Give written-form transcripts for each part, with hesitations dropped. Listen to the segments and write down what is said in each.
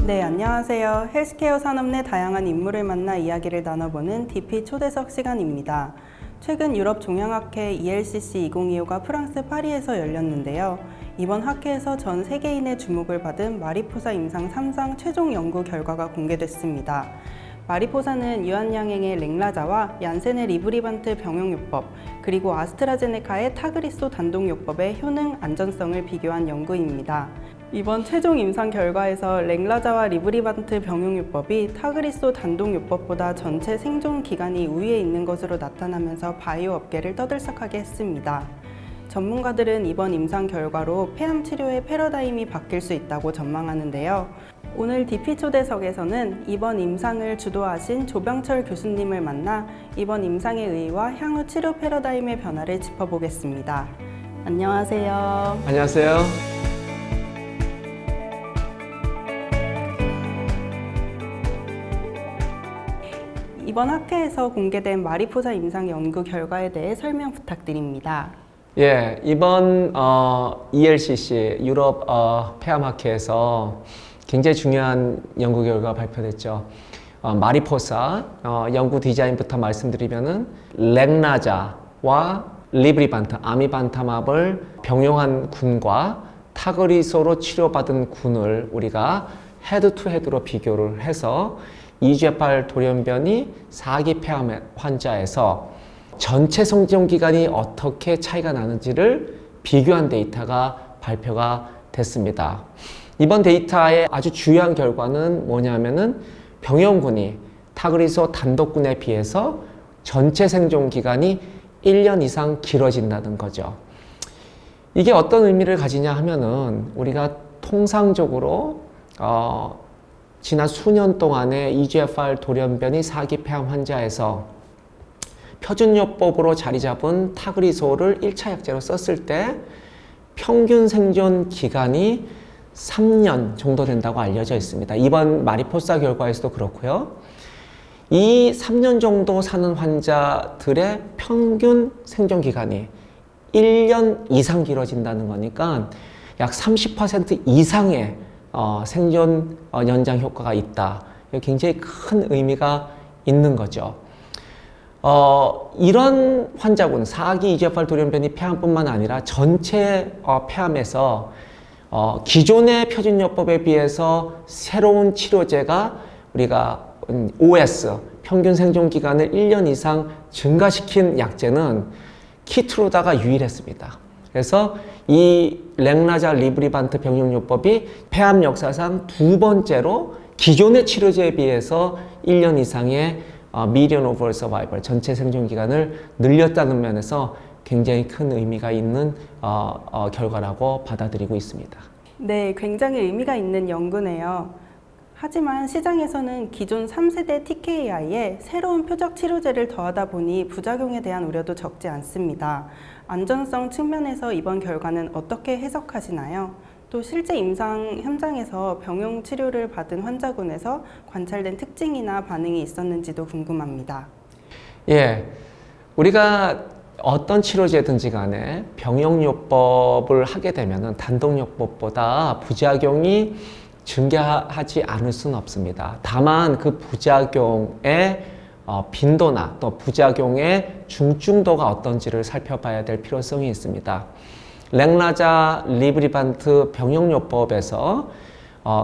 네, 안녕하세요. 헬스케어 산업 내 다양한 인물을 만나 이야기를 나눠보는 DP 초대석 시간입니다. 최근 유럽 종양학회 ELCC 2025가 프랑스 파리에서 열렸는데요. 이번 학회에서 전 세계인의 주목을 받은 마리포사 임상 3상 최종 연구 결과가 공개됐습니다. 마리포사는 유한양행의 랭라자와 얀센의 리브리반트 병용요법, 그리고 아스트라제네카의 타그리소 단독요법의 효능, 안전성을 비교한 연구입니다. 이번 최종 임상 결과에서 랭라자와 리브리반트 병용요법이 타그리소 단독요법보다 전체 생존 기간이 우위에 있는 것으로 나타나면서 바이오 업계를 떠들썩하게 했습니다. 전문가들은 이번 임상 결과로 폐암 치료의 패러다임이 바뀔 수 있다고 전망하는데요. 오늘 DP 초대석에서는 이번 임상을 주도하신 조병철 교수님을 만나 이번 임상의 의의와 향후 치료 패러다임의 변화를 짚어보겠습니다. 안녕하세요. 안녕하세요. 이번 학회에서 공개된 마리포사 임상 연구 결과에 대해 설명 부탁드립니다. 예, 이번 ELCC 유럽 폐암학회에서 굉장히 중요한 연구 결과가 발표됐죠. 마리포사 연구 디자인부터 말씀드리면은 랭라자와 리브리반트, 아미반타맙을 병용한 군과 타그리소로 치료받은 군을 우리가 헤드 투 헤드로 비교를 해서 EGFR 돌연변이 4기 폐암 환자에서 전체 생존 기간이 어떻게 차이가 나는지를 비교한 데이터가 발표가 됐습니다. 이번 데이터의 아주 중요한 결과는 뭐냐면은 병용군이 타그리소 단독군에 비해서 전체 생존 기간이 1년 이상 길어진다는 거죠. 이게 어떤 의미를 가지냐 하면은 우리가 통상적으로 지난 수년 동안의 EGFR 돌연변이 4기 폐암 환자에서 표준요법으로 자리 잡은 타그리소를 1차 약제로 썼을 때 평균 생존 기간이 3년 정도 된다고 알려져 있습니다. 이번 마리포사 결과에서도 그렇고요. 이 3년 정도 사는 환자들의 평균 생존 기간이 1년 이상 길어진다는 거니까 약 30% 이상의 생존 연장 효과가 있다. 굉장히 큰 의미가 있는 거죠. 이런 환자군, 4기 EGFR 돌연변이 폐암뿐만 아니라 전체 폐암에서 기존의 표준요법에 비해서 새로운 치료제가 우리가 OS, 평균 생존 기간을 1년 이상 증가시킨 약제는 키트루다가 유일했습니다. 그래서 이 랭라자 리브리반트 병용요법이 폐암 역사상 두 번째로 기존의 치료제에 비해서 1년 이상의 median overall survival, 전체 생존 기간을 늘렸다는 면에서 굉장히 큰 의미가 있는 결과라고 받아들이고 있습니다. 네, 굉장히 의미가 있는 연구네요. 하지만 시장에서는 기존 3세대 TKI에 새로운 표적 치료제를 더하다 보니 부작용에 대한 우려도 적지 않습니다. 안전성 측면에서 이번 결과는 어떻게 해석하시나요? 또 실제 임상 현장에서 병용 치료를 받은 환자군에서 관찰된 특징이나 반응이 있었는지도 궁금합니다. 예, 우리가 어떤 치료제든지 간에 병용요법을 하게 되면 단독요법보다 부작용이 증가하지 않을 수는 없습니다. 다만 그 부작용의 빈도나 또 부작용의 중증도가 어떤지를 살펴봐야 될 필요성이 있습니다. 랭라자 리브리반트 병용요법에서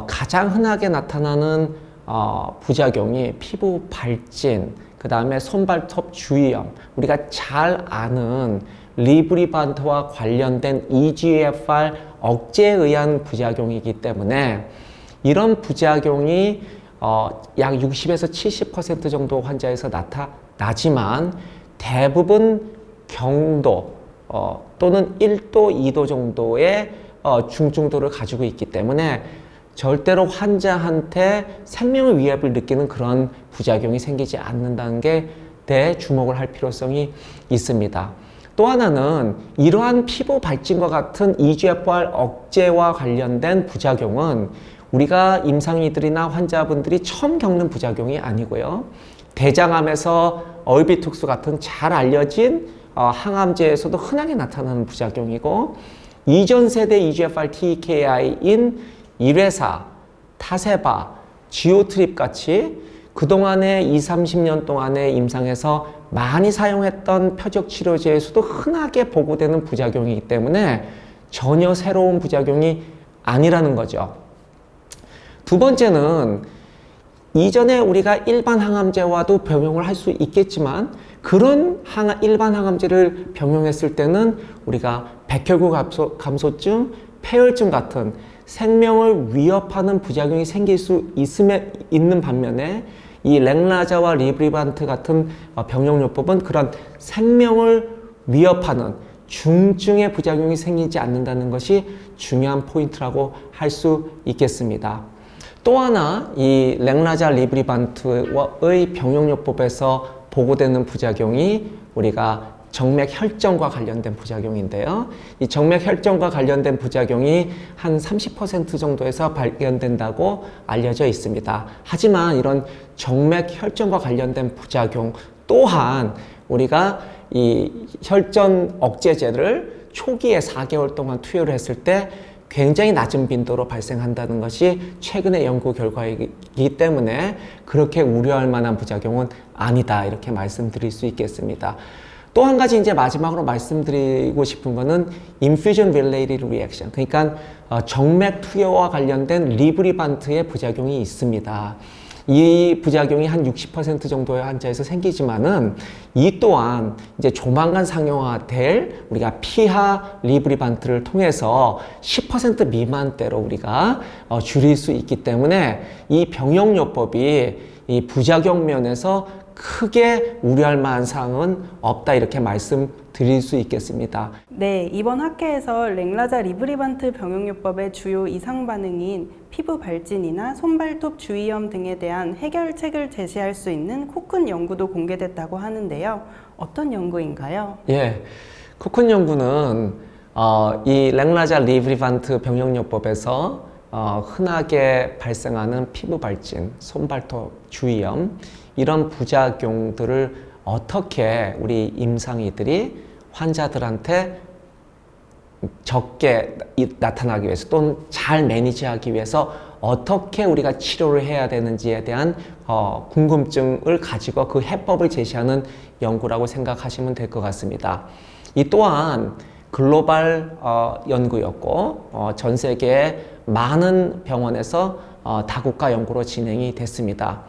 가장 흔하게 나타나는 부작용이 피부 발진, 그 다음에 손발톱 주위염, 우리가 잘 아는 리브리반트와 관련된 EGFR 억제에 의한 부작용이기 때문에 이런 부작용이 약 60에서 70% 정도 환자에서 나타나지만 대부분 경도 또는 1도, 2도 정도의 중증도를 가지고 있기 때문에 절대로 환자한테 생명의 위협을 느끼는 그런 부작용이 생기지 않는다는 게 대주목을 할 필요성이 있습니다. 또 하나는 이러한 피부 발진과 같은 EGFR 억제와 관련된 부작용은 우리가 임상의들이나 환자분들이 처음 겪는 부작용이 아니고요. 대장암에서 얼비툭스 같은 잘 알려진 항암제에서도 흔하게 나타나는 부작용이고 이전 세대 EGFR TKI인 1회사 타세바, 지오트립 같이 그동안에 20, 30년 동안에 임상에서 많이 사용했던 표적 치료제에서도 흔하게 보고되는 부작용이기 때문에 전혀 새로운 부작용이 아니라는 거죠. 두 번째는 이전에 우리가 일반 항암제와도 병용을 할 수 있겠지만 그런 일반 항암제를 병용했을 때는 우리가 백혈구 감소증, 폐혈증 같은 생명을 위협하는 부작용이 생길 수 있는 반면에 이 랭라자와 리브리반트 같은 병용요법은 그런 생명을 위협하는 중증의 부작용이 생기지 않는다는 것이 중요한 포인트라고 할 수 있겠습니다. 또 하나 이 랭라자 리브리반트의 병용요법에서 보고되는 부작용이 우리가 정맥혈전과 관련된 부작용인데요. 이 정맥혈전과 관련된 부작용이 한 30% 정도에서 발견된다고 알려져 있습니다. 하지만 이런 정맥혈전과 관련된 부작용 또한 우리가 이 혈전 억제제를 초기에 4개월 동안 투여를 했을 때 굉장히 낮은 빈도로 발생한다는 것이 최근의 연구 결과이기 때문에 그렇게 우려할 만한 부작용은 아니다 이렇게 말씀드릴 수 있겠습니다. 또 한 가지 이제 마지막으로 말씀드리고 싶은 거는 infusion related reaction, 그러니까 정맥 투여와 관련된 리브리반트의 부작용이 있습니다. 이 부작용이 한 60% 정도의 환자에서 생기지만은 이 또한 이제 조만간 상용화될 우리가 피하 리브리반트를 통해서 10% 미만대로 우리가 줄일 수 있기 때문에 이 병용요법이 이 부작용 면에서 크게 우려할 만한 사항은 없다 이렇게 말씀드릴 수 있겠습니다. 네, 이번 학회에서 랭라자 리브리반트 병용요법의 주요 이상 반응인 피부 발진이나 손발톱 주위염 등에 대한 해결책을 제시할 수 있는 코쿤 연구도 공개됐다고 하는데요. 어떤 연구인가요? 예, 코쿤 연구는 이 랭라자 리브리반트 병용요법에서 흔하게 발생하는 피부 발진, 손발톱 주위염 이런 부작용들을 어떻게 우리 임상의들이 환자들한테 적게 나타나기 위해서 또는 잘 매니지하기 위해서 어떻게 우리가 치료를 해야 되는지에 대한 궁금증을 가지고 그 해법을 제시하는 연구라고 생각하시면 될 것 같습니다. 이 또한 글로벌 연구였고 전 세계의 많은 병원에서 다국가 연구로 진행이 됐습니다.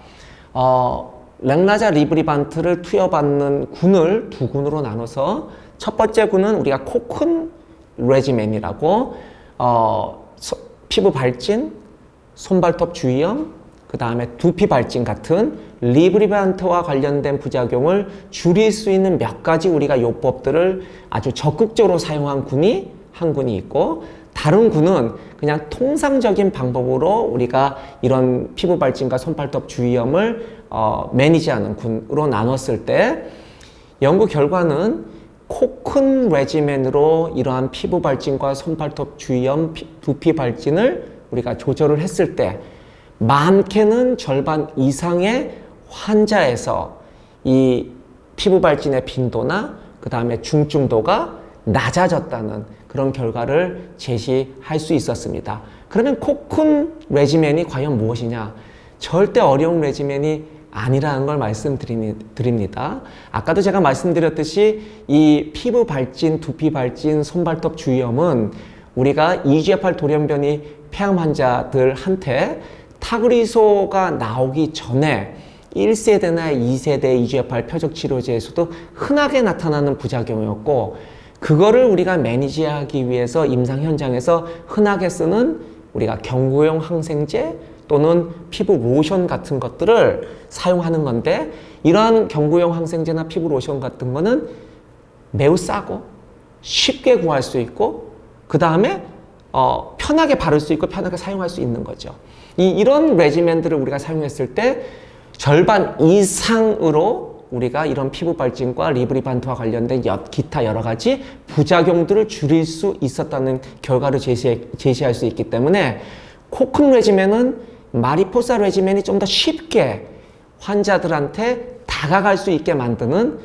랭라자 리브리반트를 투여받는 군을 두 군으로 나눠서 첫 번째 군은 우리가 코쿤 레지멘이라고 피부 발진, 손발톱 주위염, 그 다음에 두피 발진 같은 리브리반트와 관련된 부작용을 줄일 수 있는 몇 가지 우리가 요법들을 아주 적극적으로 사용한 군이 한 군이 있고 다른 군은 그냥 통상적인 방법으로 우리가 이런 피부 발진과 손발톱 주위염을 매니지하는 군으로 나눴을 때 연구 결과는 코쿤 레지멘으로 이러한 피부 발진과 손발톱 주위염, 두피 발진을 우리가 조절을 했을 때 많게는 절반 이상의 환자에서 이 피부 발진의 빈도나 그 다음에 중증도가 낮아졌다는 그런 결과를 제시할 수 있었습니다. 그러면 코쿤 레지멘이 과연 무엇이냐? 절대 어려운 레지멘이 아니라는 걸 말씀드립니다. 아까도 제가 말씀드렸듯이 이 피부 발진, 두피 발진, 손발톱 주위염은 우리가 EGFR 돌연변이 폐암 환자들한테 타그리소가 나오기 전에 1세대나 2세대 EGFR 표적 치료제에서도 흔하게 나타나는 부작용이었고 그거를 우리가 매니지하기 위해서 임상 현장에서 흔하게 쓰는 우리가 경구용 항생제 또는 피부 로션 같은 것들을 사용하는 건데 이러한 경구용 항생제나 피부 로션 같은 거는 매우 싸고 쉽게 구할 수 있고 그 다음에 편하게 바를 수 있고 편하게 사용할 수 있는 거죠. 이런 레지멘들을 우리가 사용했을 때 절반 이상으로 우리가 이런 피부 발진과 리브리반트와 관련된 기타 여러 가지 부작용들을 줄일 수 있었다는 결과를 제시할 수 있기 때문에 코쿤 레지멘은 마리포사 레지멘이 좀 더 쉽게 환자들한테 다가갈 수 있게 만드는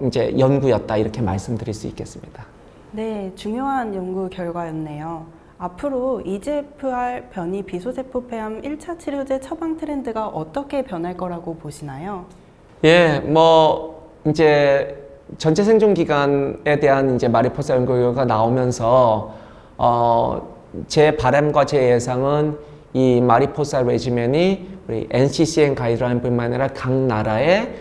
이제 연구였다 이렇게 말씀드릴 수 있겠습니다. 네, 중요한 연구 결과였네요. 앞으로 EGFR 변이 비소세포 폐암 1차 치료제 처방 트렌드가 어떻게 변할 거라고 보시나요? 예, 뭐 이제 전체 생존 기간에 대한 이제 마리포사 연구 결과가 나오면서 제 바람과 제 예상은 이 마리포사 레지멘이 우리 NCCN 가이드라인뿐만 아니라 각 나라의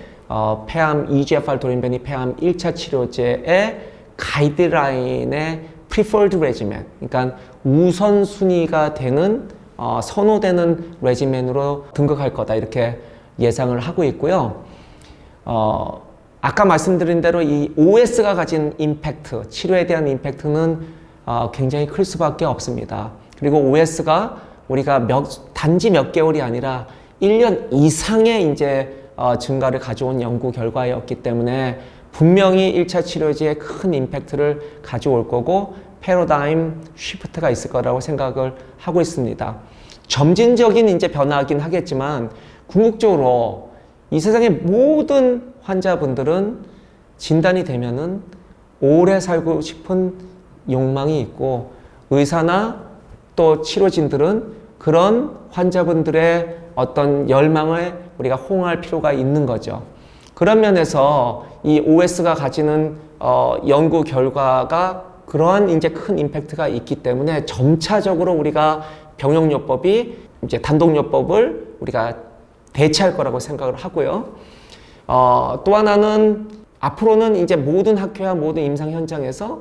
폐암 EGFR 돌연변이 폐암 1차 치료제의 가이드라인의 preferred regimen, 그러니까 우선순위가 되는 선호되는 레지멘으로 등극할 거다 이렇게 예상을 하고 있고요. 아까 말씀드린 대로 이 OS가 가진 임팩트, 치료에 대한 임팩트는 굉장히 클 수밖에 없습니다. 그리고 OS가 우리가 단지 몇 개월이 아니라 1년 이상의 이제 증가를 가져온 연구 결과였기 때문에 분명히 1차 치료제에 큰 임팩트를 가져올 거고 패러다임 쉬프트가 있을 거라고 생각을 하고 있습니다. 점진적인 이제 변화긴 하겠지만 궁극적으로 이 세상의 모든 환자분들은 진단이 되면은 오래 살고 싶은 욕망이 있고 의사나 또 치료진들은 그런 환자분들의 어떤 열망을 우리가 호응할 필요가 있는 거죠. 그런 면에서 이 OS가 가지는 연구 결과가 그러한 이제 큰 임팩트가 있기 때문에 점차적으로 우리가 병용요법이 이제 단독요법을 우리가 대체할 거라고 생각을 하고요. 또 하나는 앞으로는 이제 모든 학회와 모든 임상 현장에서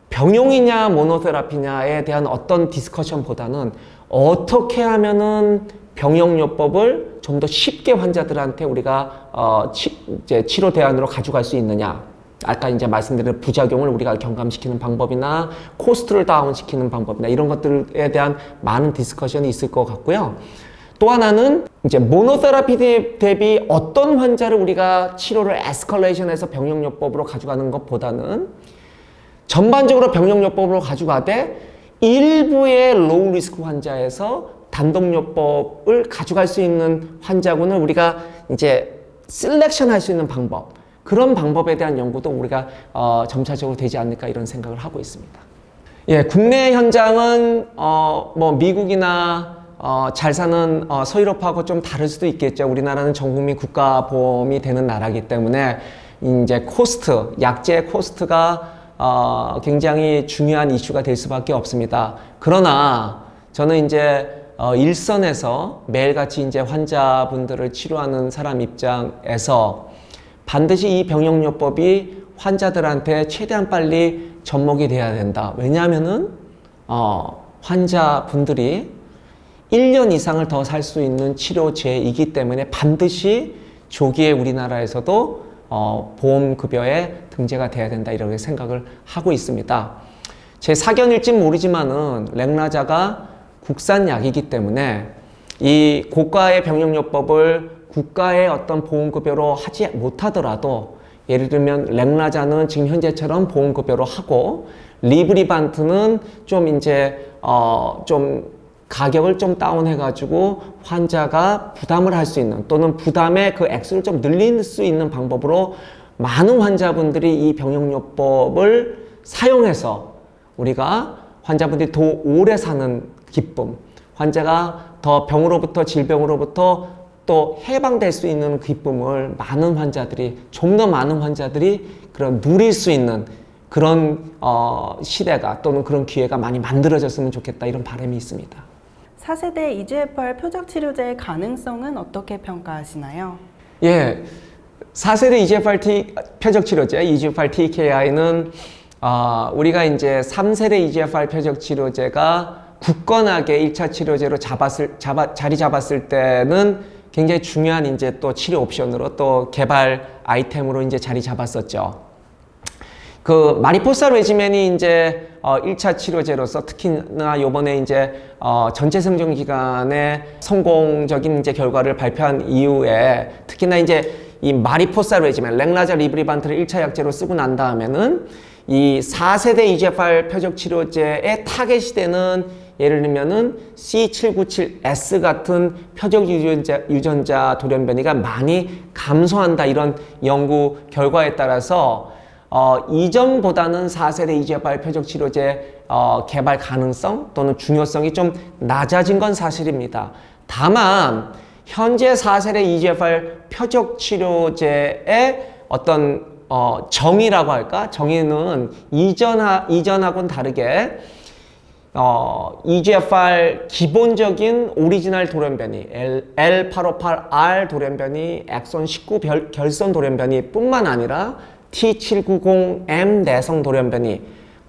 병용이냐 모노테라피냐에 대한 어떤 디스커션보다는 어떻게 하면은 병용요법을 좀 더 쉽게 환자들한테 우리가 이제 치료 대안으로 가져갈 수 있느냐. 아까 이제 말씀드린 부작용을 우리가 경감시키는 방법이나 코스트를 다운시키는 방법이나 이런 것들에 대한 많은 디스커션이 있을 것 같고요. 또 하나는 이제 모노테라피 대비 어떤 환자를 우리가 치료를 에스컬레이션해서 병용요법으로 가져가는 것보다는 전반적으로 병용요법으로 가져가되 일부의 로우 리스크 환자에서 단독요법을 가져갈 수 있는 환자군을 우리가 이제 셀렉션 할 수 있는 방법, 그런 방법에 대한 연구도 우리가 점차적으로 되지 않을까 이런 생각을 하고 있습니다. 예, 국내 현장은 뭐 미국이나 잘 사는 서유럽하고 좀 다를 수도 있겠죠. 우리나라는 전국민 국가보험이 되는 나라이기 때문에 이제 코스트, 약제 코스트가 굉장히 중요한 이슈가 될 수밖에 없습니다. 그러나 저는 이제 일선에서 매일같이 이제 환자분들을 치료하는 사람 입장에서 반드시 이 병용요법이 환자들한테 최대한 빨리 접목이 돼야 된다. 왜냐하면은 환자분들이 1년 이상을 더 살 수 있는 치료제이기 때문에 반드시 조기에 우리나라에서도 보험급여에 등재가 돼야 된다 이렇게 생각을 하고 있습니다. 제 사견일진 모르지만은 렉나자가 국산약이기 때문에 이 고가의 병용요법을 국가의 어떤 보험급여로 하지 못하더라도 예를 들면 렉나자는 지금 현재처럼 보험급여로 하고 리브리반트는 좀 이제 좀 가격을 좀 다운해가지고 환자가 부담을 할 수 있는 또는 부담의 그 액수를 좀 늘릴 수 있는 방법으로 많은 환자분들이 이 병용요법을 사용해서 우리가 환자분들이 더 오래 사는 기쁨, 환자가 더 병으로부터 질병으로부터 또 해방될 수 있는 기쁨을 많은 환자들이 좀 더 많은 환자들이 그런 누릴 수 있는 그런 시대가 또는 그런 기회가 많이 만들어졌으면 좋겠다 이런 바람이 있습니다. 4세대 EGFR 표적 치료제의 가능성은 어떻게 평가하시나요? 예, 4세대 EGFR 표적 치료제 EGFR TKI는 우리가 이제 3세대 EGFR 표적 치료제가 굳건하게 1차 치료제로 자리 잡았을 때는 굉장히 중요한 이제 또 치료 옵션으로 또 개발 아이템으로 이제 자리 잡았었죠. 그 마리포사 레지멘이 이제 1차 치료제로서 특히나 요번에 이제 전체 생존 기간에 성공적인 이제 결과를 발표한 이후에 특히나 이제 이 마리포사 레지멘, 렉나자 리브리반트를 1차 약제로 쓰고 난 다음에는 이 4세대 EGFR 표적 치료제의 타겟이 되는 예를 들면은 C797S 같은 표적 유전자 돌연변이가 많이 감소한다 이런 연구 결과에 따라서 이전보다는 4세대 EGFR 표적 치료제 개발 가능성 또는 중요성이 좀 낮아진 건 사실입니다. 다만 현재 4세대 EGFR 표적 치료제의 어떤 정의라고 할까? 정의는 이전하고는 다르게 EGFR 기본적인 오리지널 돌연변이 L858R 돌연변이 엑손 19 결선 돌연변이 뿐만 아니라 T790M 내성 돌연변이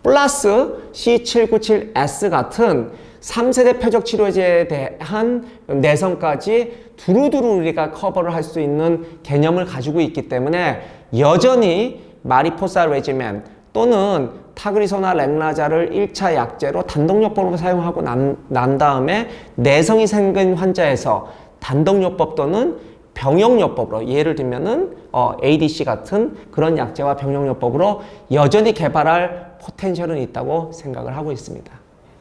플러스 C797S 같은 3세대 표적 치료제에 대한 내성까지 두루두루 우리가 커버를 할 수 있는 개념을 가지고 있기 때문에 여전히 마리포사 레지멘 또는 타그리소나 랭라자를 1차 약제로 단독요법으로 사용하고 난 다음에 내성이 생긴 환자에서 단독요법 또는 병용요법으로 예를 들면은 ADC 같은 그런 약제와 병용요법으로 여전히 개발할 포텐셜은 있다고 생각을 하고 있습니다.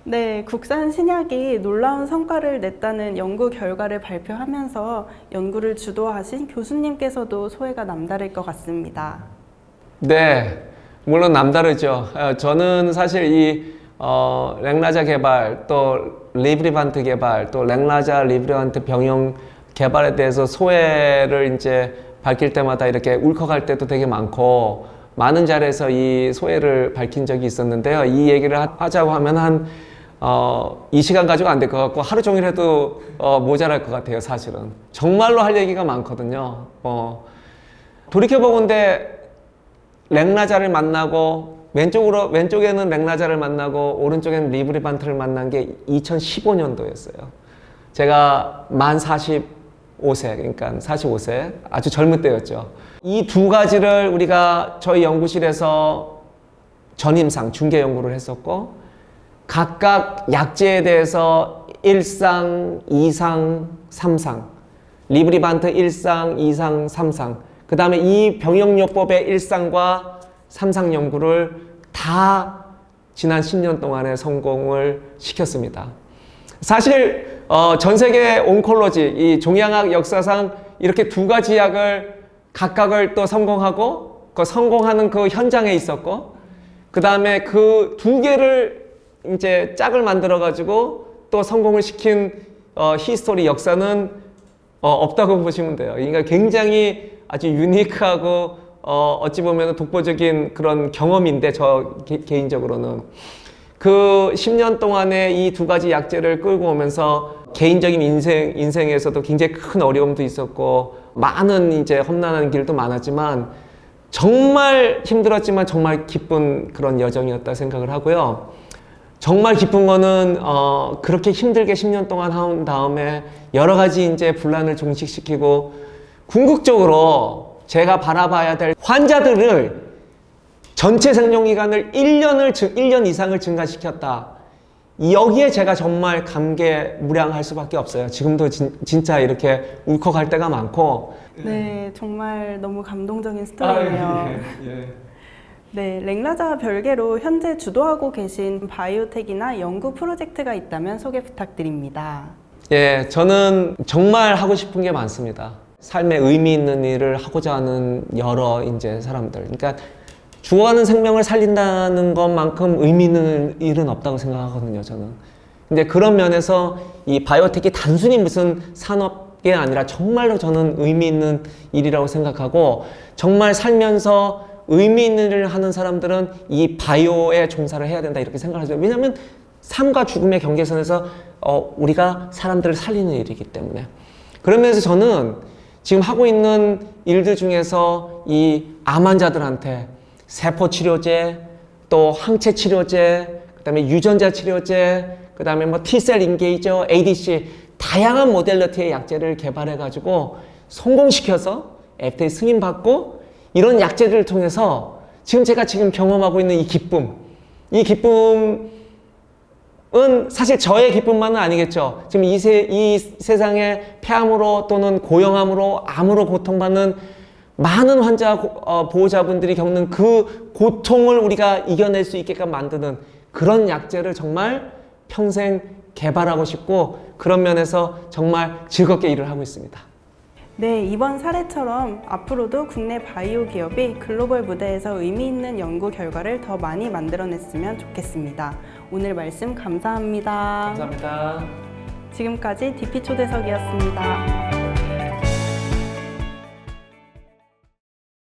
네, 국산 신약이 놀라운 성과를 냈다는 연구 결과를 발표하면서 연구를 주도하신 교수님께서도 소회가 남다를 것 같습니다. 네, 물론 남다르죠. 저는 사실 이 랭라자 개발, 또 리브리반트 개발, 또 랭라자 리브리반트 병용 개발에 대해서 소회를 이제 밝힐 때마다 이렇게 울컥할 때도 되게 많고 많은 자리에서 이 소회를 밝힌 적이 있었는데요. 이 얘기를 하자고 하면 이 시간 가지고 안 될 것 같고 하루 종일 해도 모자랄 것 같아요, 사실은. 정말로 할 얘기가 많거든요. 돌이켜보건대 랭라자를 만나고 왼쪽에는 랭라자를 만나고 오른쪽에는 리브리반트를 만난 게 2015년도였어요. 제가 만 45세, 그러니까 45세, 아주 젊은 때였죠. 이 두 가지를 우리가 저희 연구실에서 전임상, 중계 연구를 했었고 각각 약제에 대해서 1상, 2상, 3상, 리브리반트 1상, 2상, 3상, 그 다음에 이 병용요법의 1상과 3상 연구를 다 지난 10년 동안에 성공을 시켰습니다. 사실 전 세계 온콜로지, 이 종양학 역사상 이렇게 두 가지 약을 각각을 또 성공하고 그 성공하는 그 현장에 있었고 그 다음에 그 두 개를 이제 짝을 만들어 가지고 또 성공을 시킨 히스토리 역사는 없다고 보시면 돼요. 그러니까 굉장히 아주 유니크하고 어찌 보면 독보적인 그런 경험인데 저 개인적으로는 그 10년 동안에 이 두 가지 약제를 끌고 오면서 개인적인 인생에서도 굉장히 큰 어려움도 있었고 많은 이제 험난한 길도 많았지만 정말 힘들었지만 정말 기쁜 그런 여정이었다 생각을 하고요. 정말 기쁜 거는 그렇게 힘들게 10년 동안 한 다음에 여러 가지 이제 분란을 종식시키고 궁극적으로 제가 바라봐야 될 환자들을 전체 생존기간을 1년 이상을 증가시켰다. 여기에 제가 정말 감개무량할 수밖에 없어요. 지금도 진짜 이렇게 울컥할 때가 많고. 네, 정말 너무 감동적인 스토리네요. 예. 네, 랭라자와 별개로 현재 주도하고 계신 바이오텍이나 연구 프로젝트가 있다면 소개 부탁드립니다. 예, 저는 정말 하고 싶은 게 많습니다. 삶에 의미 있는 일을 하고자 하는 여러 이제 사람들. 그러니까 죽어가는 생명을 살린다는 것만큼 의미 있는 일은 없다고 생각하거든요, 저는. 근데 그런 면에서 이 바이오텍이 단순히 무슨 산업이 아니라 정말로 저는 의미 있는 일이라고 생각하고 정말 살면서 의미 있는 일을 하는 사람들은 이 바이오에 종사를 해야 된다 이렇게 생각하죠. 왜냐하면 삶과 죽음의 경계선에서 우리가 사람들을 살리는 일이기 때문에. 그러면서 저는 지금 하고 있는 일들 중에서 이 암 환자들한테 세포 치료제, 또 항체 치료제, 그다음에 유전자 치료제, 그다음에 뭐 T셀 인게이저, ADC 다양한 모델리티의 약제를 개발해 가지고 성공시켜서 FDA 승인 받고 이런 약제들을 통해서 지금 제가 경험하고 있는 이 기쁨은 사실 저의 기쁨만은 아니겠죠. 지금 이 세상에 폐암으로 또는 고형암으로 암으로 고통받는 많은 환자 보호자분들이 겪는 그 고통을 우리가 이겨낼 수 있게끔 만드는 그런 약제를 정말 평생 개발하고 싶고 그런 면에서 정말 즐겁게 일을 하고 있습니다. 네, 이번 사례처럼 앞으로도 국내 바이오 기업이 글로벌 무대에서 의미 있는 연구 결과를 더 많이 만들어냈으면 좋겠습니다. 오늘 말씀 감사합니다. 감사합니다. 지금까지 DP 초대석이었습니다.